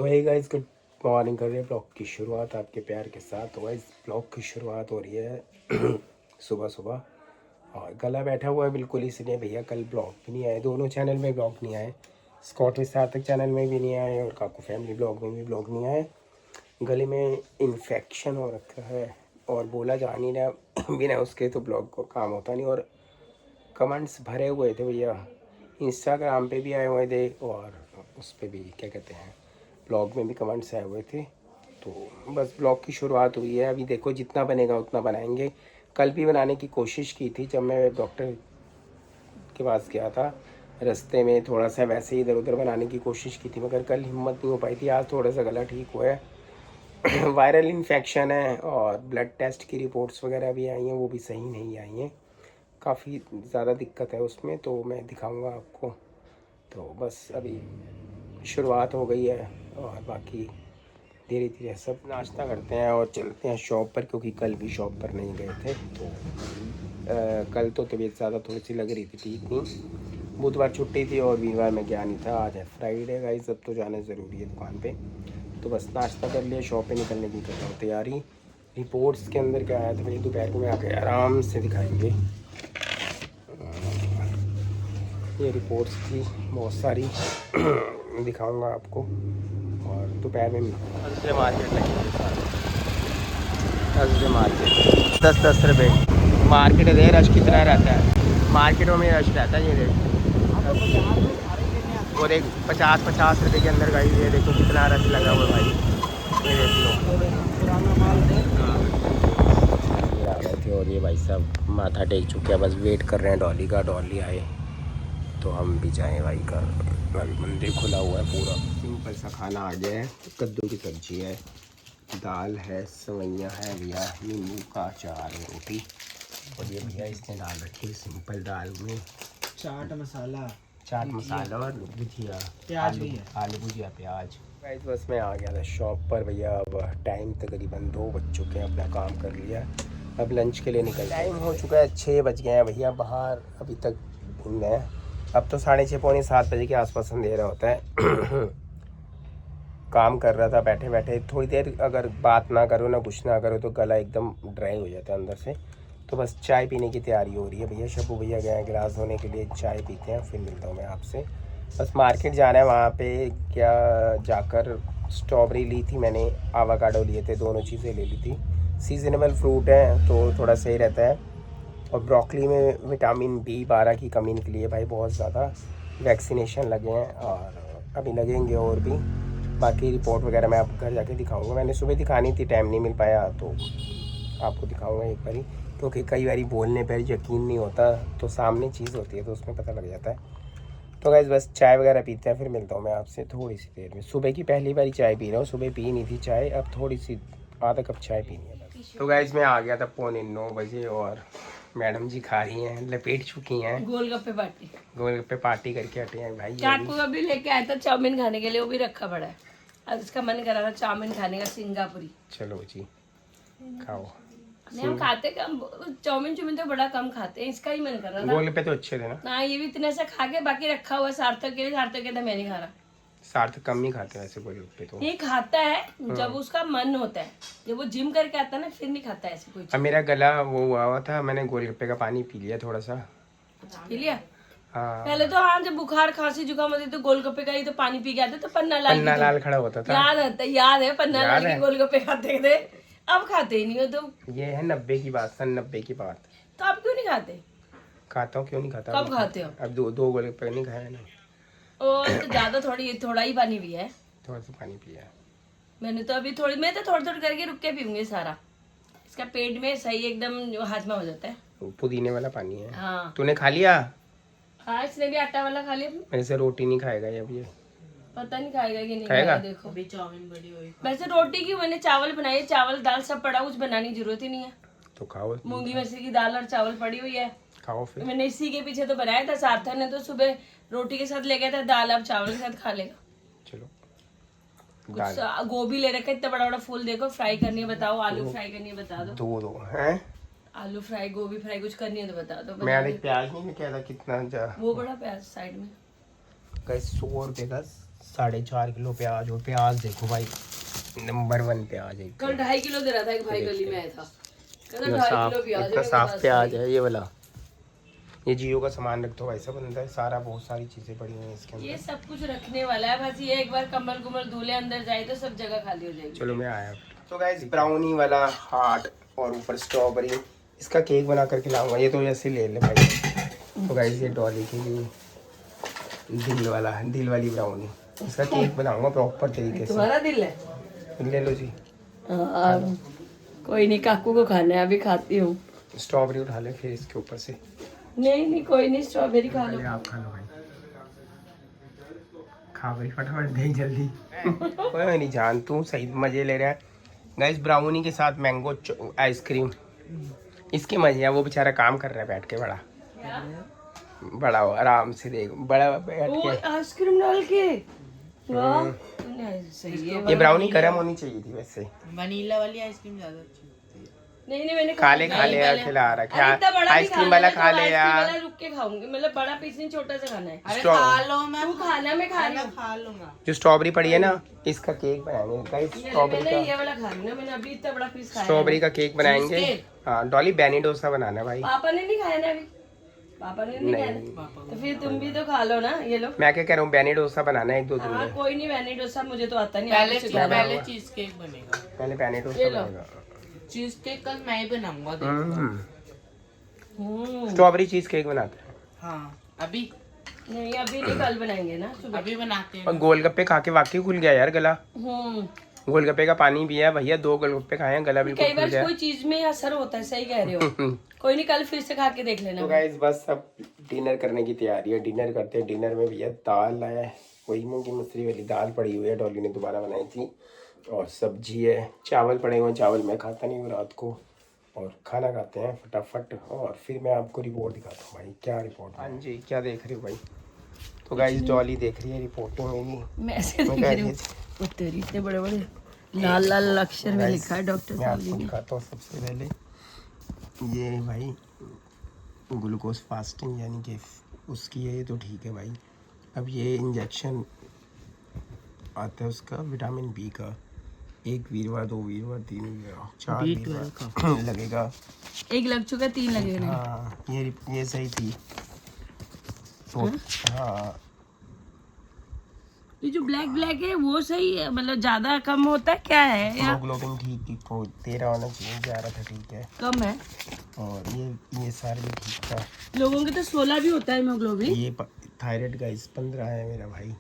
तो hey guys, good morning. कर रहे हैं ब्लॉग की शुरुआत आपके प्यार के साथ। तो गाइस ब्लॉग की शुरुआत हो रही है सुबह सुबह, और गला बैठा हुआ है बिल्कुल, इसलिए भैया कल ब्लॉग भी नहीं आए, दोनों चैनल में ब्लॉग नहीं आए, स्कॉट विद सार्थक चैनल में भी नहीं आए और काकू फैमिली ब्लॉग में भी ब्लॉग नहीं आए। गले में इन्फेक्शन हो रखा है और बोला जा नहीं रहा बिना उसके तो ब्लॉग को काम होता नहीं। और कमेंट्स भरे हुए थे भैया, इंस्टाग्राम पे भी आए हुए थे और उस पर भी क्या कहते हैं ब्लॉग में भी कमेंट्स आए हुए थे। तो बस ब्लॉग की शुरुआत हुई है। अभी देखो जितना बनेगा उतना बनाएंगे। कल भी बनाने की कोशिश की थी जब मैं डॉक्टर के पास गया था, रास्ते में थोड़ा सा वैसे ही इधर उधर बनाने की कोशिश की थी, मगर कल हिम्मत नहीं हो पाई थी। आज थोड़ा सा गला ठीक हुआ है वायरल इन्फेक्शन है और ब्लड टेस्ट की रिपोर्ट्स वगैरह भी आई हैं, वो भी सही नहीं आई हैं, काफ़ी ज़्यादा दिक्कत है उसमें, तो मैं दिखाऊंगा आपको। तो बस अभी शुरुआत हो गई है और बाकी धीरे धीरे सब नाश्ता करते हैं और चलते हैं शॉप पर, क्योंकि कल भी शॉप पर नहीं गए थे। तो कल तो तबीयत ज़्यादा थोड़ी सी लग रही थी, ठीक नहीं। बुधवार छुट्टी थी और वीरवार में गया नहीं था। आज है फ्राइडे गाइस, सब तो जाना ज़रूरी है दुकान पे। तो बस नाश्ता कर लिया, शॉप पे निकलने की कर रहा हूँ तैयारी। रिपोर्ट्स के अंदर क्या आया था भाई, दोपहर को में आके आराम से दिखाएंगे। ये रिपोर्ट्स थी बहुत सारी दिखाऊंगा आपको, और दोपहर में थर्सडे मार्केट लगी है। थर्सडे मार्केट 10-10 रुपये मार्केट है। रश कितना रहता है मार्केटों में, रश रहता है। ये देखो और एक 50-50 रुपये के अंदर गाड़ी, ये देखो कितना रश लगा हुआ है भाई, ये देख लो। ये आ रहे थे और ये भाई साहब माथा टेक चुके हैं, बस वेट कर रहे हैं डॉली का, डॉली आए तो हम भी जाएँ भाई का। अभी मंदिर खुला हुआ है पूरा। सिंपल सा खाना आ गया है, कद्दू की सब्जी है, दाल है, सवैयाँ है भैया, नींबू का अचार है, रोटी, और ये भैया इसने डाल रखी है सिंपल दाल में चाट मसाला और भुजिया, प्याज भी है, आलू भुजिया प्याज। गाइस बस मैं आ गया था शॉप पर भैया। अब टाइम तकरीबन 2 बज चुके हैं, अपना काम कर लिया, अब लंच के लिए निकल। टाइम हो चुका है 6 बज गए हैं भैया, बाहर अभी तक घूमना है। अब तो 6:30-7 बजे के आसपास अंधेरा होता है काम कर रहा था बैठे बैठे, थोड़ी देर अगर बात ना करो ना कुछ ना करो तो गला एकदम ड्राई हो जाता है अंदर से। तो बस चाय पीने की तैयारी हो रही है भैया। शब्बू भैया गए हैं गिलास धोने के लिए, चाय पीते हैं फिर मिलता हूँ मैं आपसे। बस मार्केट जाना है, वहाँ पे क्या जाकर स्ट्रॉबेरी ली थी मैंने, आवाकाडो लिए थे, दोनों चीज़ें ले ली थी। सीजनेबल फ्रूट है तो थोड़ा सही रहता है। और ब्रोकली में विटामिन B12 की कमी निकली है भाई बहुत ज़्यादा। वैक्सीनेशन लगे हैं और अभी लगेंगे और भी। बाकी रिपोर्ट वगैरह मैं आपको घर जाके दिखाऊंगा। मैंने सुबह दिखानी थी, टाइम नहीं मिल पाया, तो आपको दिखाऊंगा एक बारी, क्योंकि कई बारी बोलने पर यकीन नहीं होता, तो सामने चीज़ होती है तो उसमें पता लग जाता है। तो गाइस बस चाय वगैरह पीते हैं, फिर मिलता हूँ मैं आपसे थोड़ी सी देर में। सुबह की पहली बारी चाय पी रहा हूँ, सुबह पी नहीं थी चाय, अब थोड़ी सी आधा कप चाय पीनी है बस। तो गाइस मैं आ गया था 8:45 बजे और मैडम जी खा रही हैं, लपेट चुकी हैं गोलगप्पे पार्टी। गोलगप्पे पार्टी करके हटे हैं भाई। चाकू का भी लेके आया था चाउमीन खाने के लिए, वो भी रखा पड़ा है। अब इसका मन करा था चाउमीन खाने का, सिंगापुरी। चलो जी खाओ। नहीं हम खाते कम, चाउमीन तो बड़ा कम खाते हैं, इसका ही मन कर रहा था। गोलगप्पे तो अच्छे थे ना। ये भी इतने से खा के बाकी रखा हुआ सार्थक के लिए, सार्थक कहता मैं नहीं खा रहा। सार्थक कम ही खाते हैं ऐसे गोलगप्पे तो। ये खाता है जब उसका मन होता है, जब वो जिम करके आता है ना फिर नहीं खाता ऐसे कोई। अब मेरा गला वो हुआ था, मैंने गोलगप्पे का पानी पी लिया थोड़ा सा। पी लिया हाँ पहले तो। हाँ जब बुखार खांसी जुकाम होती तो गोलगप्पे का ही तो पानी पी के आते, तो पन्ना लाल खड़ा होता था, याद है पन्ना लाल के गोलगप्पे खाते थे। अब खाते ही नहीं हो तो। ये है 90 की बात, सन 90 की बात। तो आप क्यों नहीं खाते? खाता हूँ, क्यों नहीं खाता। कब खाते हो? अब दो गोलगप्पे नहीं खाए ना। और तो ज्यादा थोड़ा ही पानी पिया है। थोड़ा सा पानी पिया। मैंने तो अभी मैं तो थोड़ी करके रुक के पीऊंगी सारा। इसका पेट में सही एकदम हाजमा हो जाता है। पुदीने वाला पानी है। हाँ तूने खा लिया? हाँ इसने भी आटा वाला खा लिया। मेरे से रोटी नहीं खाएगा ये अब, ये पता नहीं खाएगा कि नहीं खाएगा। देखो अभी चाउमीन बड़ी हुई। वैसे रोटी की मैंने चावल बनाए, चावल दाल सब पड़ा, कुछ बनाने की जरूरत ही नहीं है। तो खाओ, मूंगी मसूर की दाल और चावल पड़ी हुई है, खाओ फिर। मैंने इसी के पीछे तो बनाया था। सार्थक ने तो सुबह रोटी के साथ ले गया था दाल, अब चावल के साथ खा लेगा। चलो कुछ गोभी ले रखा है, इतना बड़ा बड़ा फूल, देखो फ्राई करनी है बताओ, आलू फ्राई करनी है बता दो। दो हैं आलू फ्राई गोभी फ्राई कुछ करनी है तो बता दो। मैं एक प्याज नहीं लेके आया था, कितना जा वो बड़ा प्याज साइड में। गाइस 100 रुपये का 4.5 किलो प्याज, और प्याज देखो भाई नंबर 1 प्याज है। कल 2.5 किलो दे रहा था एक भाई गली में आया था, कहता इतना 2.5 साफ, किलो प्याज है इतना मेरे साफ पास प्याज भाई। है ये वाला। ये जियो का सामान रख दो भाई साहब अंदर, सारा बहुत सारी चीजें पड़ी हुई हैं इसके ये अंदर। सब कुछ रखने वाला है, बस ये एक बार कमल कुमल धूले अंदर जाए तो सब जगह खाली हो जाएगी। चलो मैं आया। तो गाइस ब्राउनी वाला हार्ट और ऊपर स्ट्रॉबेरी, इसका केक बना करके लाऊंगा। ये तो ऐसे ले ले भाई। तो गाइस ये डॉली के लिए दिल वाला, दिल वाली ब्राउनी, इसका केक बनाऊंगा प्रॉपर तरीके से। तुम्हारा दिल है? ले लो जी। कोई नहीं, काकू को खाना है, अभी खाती हूँ। स्ट्रॉबेरी उठा ले फिर इसके ऊपर से। नहीं कोई नहीं, स्ट्रॉबेरी खा लो। पहले आप खा लो भाई, खा भाई फटाफट दे जल्दी। कोई नहीं जान, तू सही मजे ले रहा है। गाइस ब्राउनी के साथ मैंगो आइसक्रीम, इसके मजे हैं। वो बेचारा काम कर रहा है बैठ के, बड़ा हो आराम से, देख बड़ा बैठ के आइसक्रीम डाल के। वाह सही है। ये ब्राउनी गर्म होनी चाहिए थी वैसे। वनीला वाली आइसक्रीम ज्यादा अच्छी होती है। नहीं मैंने खा ले यार, खिला रहा है। आइसक्रीम वाला खा ले यार। रुक के खाऊंगी, मतलब बड़ा पीस नहीं, छोटा सा खाना है। अरे खा लो, मैं तू खाना, मैं खा लूं। खा लूंगा। जो स्ट्रॉबेरी पड़ी है ना, इसका केक बनाएंगे गाइस। स्ट्रॉबेरी मैंने का, ये वाला खा रही हूँ, मैंने अभी इतना बड़ा पीस खाया है। स्ट्रॉबेरी का केक बनाएंगे। हाँ डॉली बैनी डोसा बनाना है भाई। पापा ने नहीं खाया ना अभी, पापा ने नहीं खाया ना, तो फिर तुम भी तो खा लो ना। ये लो, मैं क्या कह रहा हूँ, बैनी डोसा बनाना है 1-2 दिन हाँ में। कोई नहीं, वैनी डोसा मुझे तो आता नहीं। पहले चीज केक बनेगा। पहले बैनी डोसा बनेगा। चीज केक कल मैं ही बनाऊंगा। स्ट्रॉबेरी चीज केक बनाते हैं। हाँ अभी नहीं, अभी नहीं, कल बनाएंगे ना सुबह। अभी बनाते हैं। और गोलगप्पे खा के वाकई खुल गया यार गला। हम्म, गोलगप्पे का पानी भी है भैया, 2 गोलगप्पे खाए हैं, गला बिल्कुल कई खुल बार गया। कोई चीज में असर होता है, सही कह रहे हो। कोई नहीं, कल फिर से खा के देख लेना। तो गाइस बस अब डिनर करने की तैयारी है, डिनर करते हैं। डिनर में भैया दाल है, वही मूंगी मसूरी वाली दाल पड़ी हुई है, डॉली ने दोबारा बनाई थी, और सब्जी है, चावल पड़े हुए हैं। चावल मैं खाता नहीं हूँ रात को, और खाना खाते हैं फटाफट, और फिर मैं आपको रिपोर्ट दिखाता हूँ भाई। क्या रिपोर्ट? हाँ जी, क्या देख रहे हो भाई? तो गाइस डॉली देख रही है रिपोर्टें मेरी। मैं ऐसे देख रही हूँ, वो तेरी इतने बड़े बड़े लाल लाल अक्षर में लिखा है डॉक्टर मैं साहब आपको ने। दिखाता हूँ सबसे पहले। ये भाई ग्लूकोज फास्टिंग यानी कि उसकी है, ये तो ठीक है भाई। अब ये इंजेक्शन आता है उसका विटामिन बी का, 1 वीरवार 2 वीरवार 3 वीरवार 4 वीरवार लगेगा। 1 लग चुका, 3 लगेगा। हाँ ये सही थी तो। हाँ ये जो ब्लैक ब्लैक है वो सही है, मतलब ज्यादा कम होता है क्या है या हीमोग्लोबिन ठीक थी, 13 होना चाहिए, 11 था, ठीक है। कम है? और ये सारे भी ठीक था। लोगों के तो 16 भी होता है हीमोग्लोबिन। ये थायराइड गाइस 15 है मेरा भाई।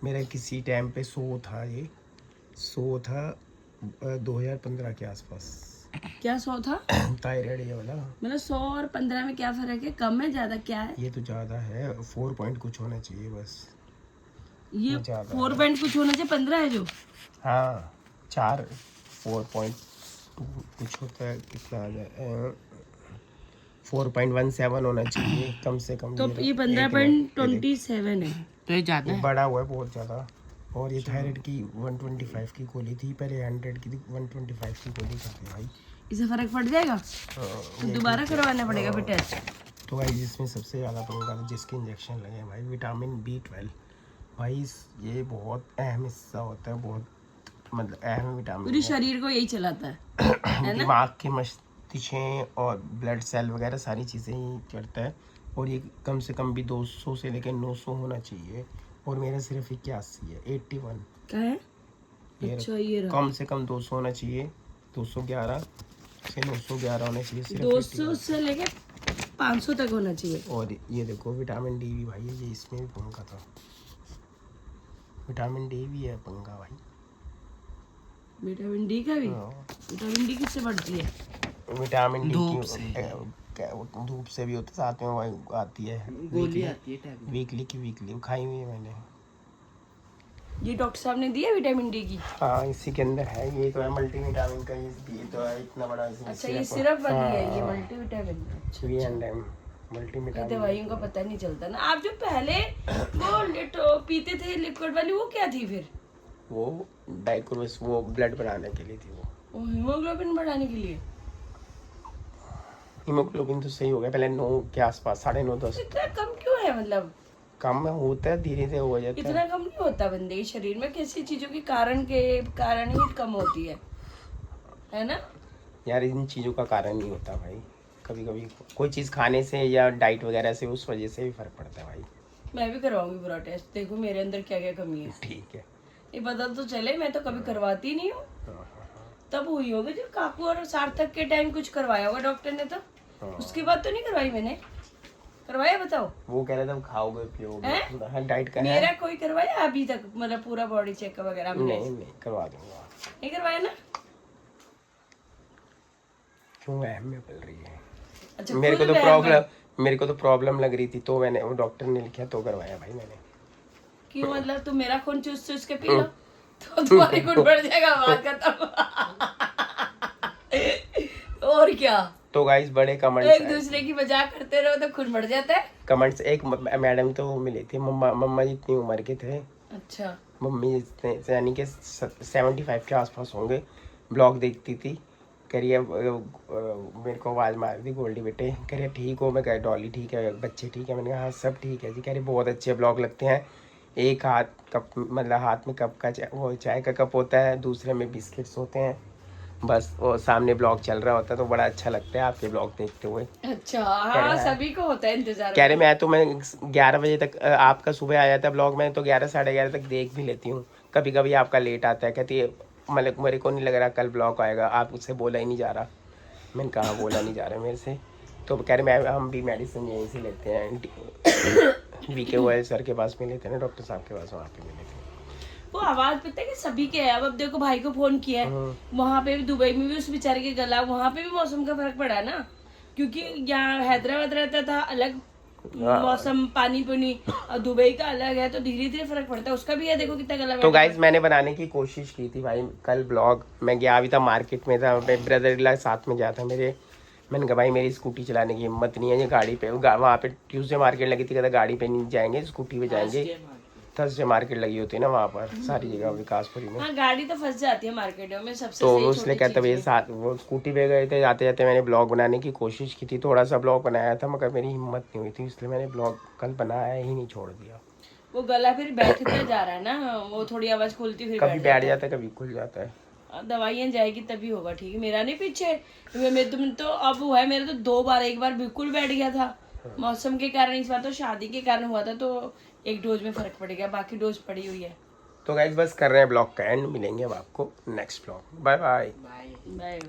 मेरा किसी टाइम पे 100 था, ये 100 था 2015 के आसपास। क्या 100 था? थायराइड ये वाला। मतलब 100 और 15 में क्या फर्क है? कम है ज्यादा क्या है? ये तो ज़्यादा है, 4 पॉइंट कुछ होना चाहिए बस। ये ज्यादा 4 पॉइंट कुछ होना चाहिए, 15 है जो। हाँ 4.2 कुछ होता है, कितना आ जाए 4.17 होना चाहिए कम से कम। तो ये 15.27 है, तो ये ज्यादा ये है। बड़ा हुआ है बहुत ज़्यादा। और ये थायराइड की 125 की गोली थी, पहले 100 की थी, 125 की गोली करते भाई। इससे फर्क पड़ जाएगा? तो दोबारा करवाना पड़ेगा फिर टेस्ट। तो भाई इसमें सबसे ज़्यादा पंगा जिसके इंजेक्शन लगे हैं भाई, विटामिन B12 भाई। ये बहुत अहम हिस्सा होता है, बहुत मतलब अहम विटामिन पूरे शरीर को यही चलाता है। दिमाग के मस्तिष्क और ब्लड सेल वगैरह सारी चीज़ें ही करता है। और ये कम से कम भी 200 से लेकर 900 होना चाहिए, और मेरा सिर्फ 81 है, 81 क्या है? ये अच्छा ये रहा। कम से कम 200 होना चाहिए, 211 से 911 होना चाहिए सिर्फ 200 से लेके 500 तक होना चाहिए। और ये देखो विटामिन डी भी भाई है, ये इसमें भी पंखा था, विटामिन डी भी है पंखा भाई। विटामिन डी का भी? विटामिन डी किससे बढ़ती है? विटामिन डी धूप की धूप से भी होता है, साथ में वो आती है गोली आती है टैबलेट। वीकली खाई हुई है मैंने। ये डॉक्टर साहब ने दिया विटामिन डी की? हाँ इसी के अंदर है, ये तो है मल्टीविटामिन का, ये तो है इतना बड़ा। अच्छा ये सिर्फ वाली है, ये मल्टीविटामिन। मल्टीविटामिन दवाइयों का पता नहीं चलता ना। आप जो पहले वो पीते थे लिक्विड वाली, वो क्या थी फिर? वो डाइक्रोस, वो ब्लड बढ़ाने के लिए थी। वो हीमोग्लोबिन बढ़ाने के लिए। हीमोग्लोबिन तो सही हो गया, पहले 9 के आसपास, 9.5 10 इतना कम क्यों है? मतलब कम होता है, धीरे धीरे हो जाता है। इतना कम नहीं होता बंदे के शरीर में, किसी चीजों के कारण ही कम होती है ना। यार इन चीज़ों का कारण नहीं होता भाई, कभी कभी कोई चीज़ खाने से या डाइट वगैरह से उस वजह से भी फर्क पड़ता है भाई। मैं भी करवाऊंगी पूरा टेस्ट, देखो मेरे अंदर क्या क्या कमी है, ठीक है। ये पता तो चले। मैं तो कभी करवाती नहीं हूँ, तब हुई होगी जब काकू और सार्थक के टाइम कुछ करवाया होगा डॉक्टर ने, तो उसके बाद तो नहीं करवाई मैंने। करवाया बताओ? वो कह रहे थे खाओगे पियोगे, हैं? हाँ डाइट का है। मेरा कोई करवाया अभी तक, मतलब पूरा बॉडी चेकअप वगैरह हमने नहीं करवा दूंगा। नहीं करवाया ना। क्यों वहम में पल रही है? अच्छा, मेरे को खुद तो प्रॉब्लम लग रही थी, तो मैंने वो डॉक्टर ने लिखा तो करवाया भाई मैंने। क्यों मतलब तुम मेरा खून चूस चूस के पी लो तो तुम्हारी खून बढ़ जाएगा, बात खत्म। और क्या, तो गाइस बड़े एक कमेंट्स दूसरे की मजाक करते रहो तो खून बढ़ जाता है। कमेंट्स एक मैडम तो वो मिले थे, मम्मा जितनी उम्र के थे, अच्छा, मम्मी जितने यानी कि 75 के आसपास होंगे। ब्लॉग देखती थी, करिए मेरे को आवाज़ मार दी, गोल्डी बेटे करिए ठीक हो? मैं कह डॉली ठीक है, बच्चे ठीक है? मैंने कहा हाँ सब ठीक है जी। कह रही बहुत अच्छे ब्लॉग लगते हैं, एक हाथ कप मतलब हाथ में कप का वो चाय का कप होता है, दूसरे में बिस्किट्स होते हैं, बस वो सामने ब्लॉग चल रहा होता है, तो बड़ा अच्छा लगता है आपके ब्लॉग देखते हुए। अच्छा, हाँ सभी को होता है इंतजार। कह रहे मैं 11 बजे तक आपका सुबह आ जाता है ब्लॉग में, तो 11 साढ़े 11 तक देख भी लेती हूँ। कभी कभी आपका लेट आता है, कहती है मतलब मेरे को नहीं लग रहा कल ब्लॉग आएगा, आप उससे बोला ही नहीं जा रहा। मैंने कहा बोला नहीं जा रहा मेरे से, तो कह रहे हम भी मेडिसिन यहीं से लेते हैं, वीके ओएल सर के पास में लेते हैं ना, डॉक्टर साहब के पास, वहाँ पे मिले थे। वो आवाज पता है कि सभी के है। अब देखो भाई को फोन किया है, वहाँ पे भी दुबई में भी उस बेचारे के गला, वहाँ पे भी मौसम का फर्क पड़ा है ना, क्योंकि यहाँ हैदराबाद रहता था अलग मौसम पानी पुनी, और दुबई का अलग है, तो धीरे धीरे फर्क पड़ता है। उसका भी है, देखो कितना गला। तो गाइज मैंने बनाने की कोशिश की थी भाई कल ब्लॉग, मैं गया भी था मार्केट में था, ब्रदर इन लॉ साथ में गया था मेरे। मैंने कहा भाई मेरी स्कूटी चलाने की हिम्मत नहीं है, ये गाड़ी पे वहाँ पे ट्यूसडे मार्केट लगी थी, कहता गाड़ी पे नहीं जाएंगे स्कूटी पे जाएंगे। थर्सडे मार्केट लगी होती है ना वहाँ पर सारी जगह विकासपुरी में। हाँ, गाड़ी तो फंस जाती है मार्केटों में, सबसे तो सही उसने छोटी कहता चीज़ भाई साथ वो स्कूटी पे गए थे, जाते जाते मैंने ब्लॉग बनाने की कोशिश की थी, थोड़ा सा ब्लॉग बनाया था, मगर मेरी हिम्मत नहीं हुई थी, इसलिए मैंने ब्लॉग कल बनाया ही नहीं, छोड़ दिया। वो गला फिर बैठता जा रहा है ना, वो थोड़ी आवाज खुलती फिर कभी बैठ जाता है, कभी खुल जाता है। दवाइयाँ जाएगी तभी होगा ठीक। मेरा नहीं पीछे, तुम तो अब हुआ है मेरा तो 2 बार, एक बार बिल्कुल बैठ गया था मौसम के कारण, इस बार तो शादी के कारण हुआ था, तो एक डोज में फर्क पड़ गया, बाकी डोज पड़ी हुई है। तो गाइस बस कर रहे हैं ब्लॉग का एंड, मिलेंगे अब आपको next blog. Bye bye. Bye.